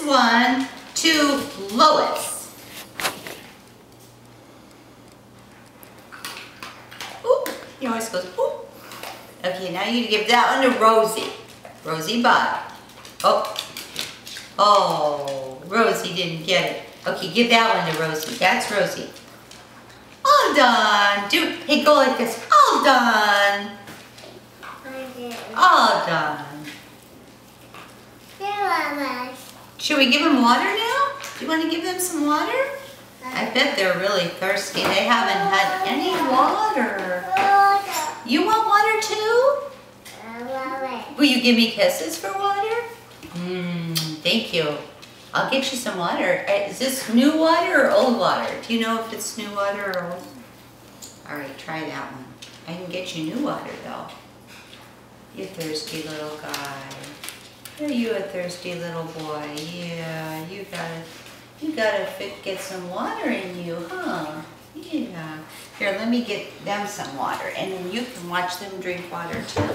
this one to Lois. Ooh, he always goes, ooh. Okay, now you give that one to Rosie. Rosie, bye. Oh, Rosie didn't get it. Okay, give that one to Rosie. That's Rosie. All done. Hey, go like this. All done. All done. Should we give them water now? Do you want to give them some water? I bet they're really thirsty. They haven't had any water. You want water too? Will you give me kisses for water? Thank you. I'll get you some water. Is this new water or old water? Do you know if it's new water or old? All right, try that one. I can get you new water though. You thirsty little guy. Are you a thirsty little boy? Yeah, you gotta get some water in you, huh? Yeah. Here, let me get them some water, and then you can watch them drink water too.